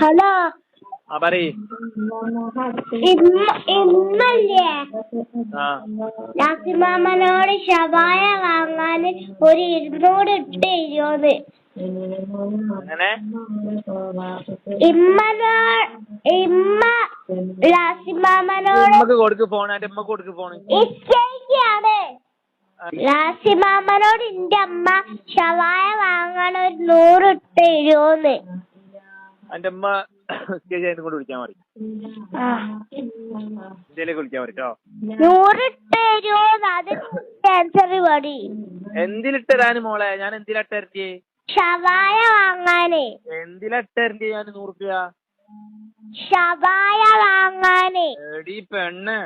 Hello പറയ്. ഇന്നല്ലേ ആ നാസിമാമനോട് ഷവായ വാങ്ങാന് ഒരു 200 ഇട്ട് തരുമോന്ന്. അങ്ങനെ ഇമ്മ ലാസിമാമനോട് ഉമ്മക്ക് കൊടുക്ക് ഫോൺ. എന്റെ ഉമ്മക്ക് കൊടുക്ക് ഫോണ്. ഇഷ്ടമാണ് ലാസിമാമനോട് എന്റെ അമ്മ ഷവായ വാങ്ങാൻ ഒരു 100 ഇട്ട് തരുമോന്ന്. എന്റെ ഉമ്മ സ്റ്റേജ് കൊണ്ട് വിളിക്കാൻ മതി. സ്റ്റേജിലേക്ക് വിളിക്കാൻ മതിട്ടോ. 100 ഇട്ട് തരുമോന്ന്. അത് ആൻസർ മതി. എന്തിലിട്ടരാന് മോളെ? ഞാൻ എന്തിലിട്ടരണ്ടേ? ഷവായ വാങ്ങാനേ. എന്തിലിട്ടരണ്ടേ ഞാൻ 100 റുപ്യ? ഷവായ വാങ്ങാനേ. എടീ പെണ്ണ്,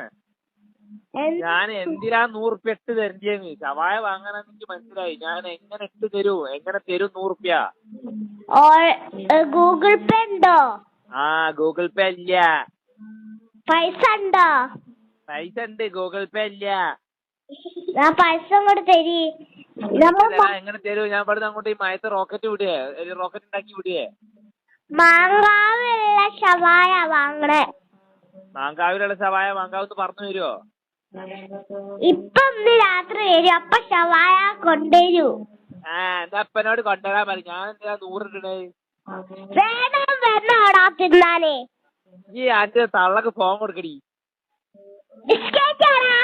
ഞാൻ എന്തിനാ 100 റുപ്യ ഇട്ട് തരണ്ടേന്ന്? ഷവായ വാങ്ങാനെന്ന് എനിക്ക് മനസ്സിലായി. ഞാൻ എങ്ങനെ ഇട്ട് തരൂ? എങ്ങനെ തരും 100 റുപ്യ? ഗൂഗിൾ പേ ഉണ്ടോ? ഗൂഗിൾ പേ ഇല്ല. പൈസ ഉണ്ടോ? പൈസ ഉണ്ട്, ഗൂഗിൾ പേ ഇല്ല. ഞാൻ പൈസ അങ്ങോട്ട് തരി. എങ്ങനെ തരൂ? ഞാൻ ഇവിടുന്ന് അങ്ങോട്ട് ഈ മയത്ത് റോക്കറ്റ് വിടുകയെ, റോക്കറ്റ് ഉണ്ടാക്കി വിടുകയെ. മാങ്കാവിലുള്ള ഷവായ വാങ്ങണേ. മാങ്കാവിലുള്ള ഷവായ മാങ്കാവെന്ന് പറഞ്ഞു തരുമോ? ഇപ്പൊ ഒന്ന് രാത്രി വരും, അപ്പൊ ഷവായ കൊണ്ടുവരൂ. എന്റെ അപ്പനോട് കൊണ്ടുവരാൻ പറ. ഞാൻ എന്തിനാ 100 ഇടണേ? വേണം വരണോടാ തിന്നാനേ. ഈ ആന്റെ തള്ളക്ക് ഫോൺ കൊടുക്കടി. ബിസ്കറ്റ് ആണോ?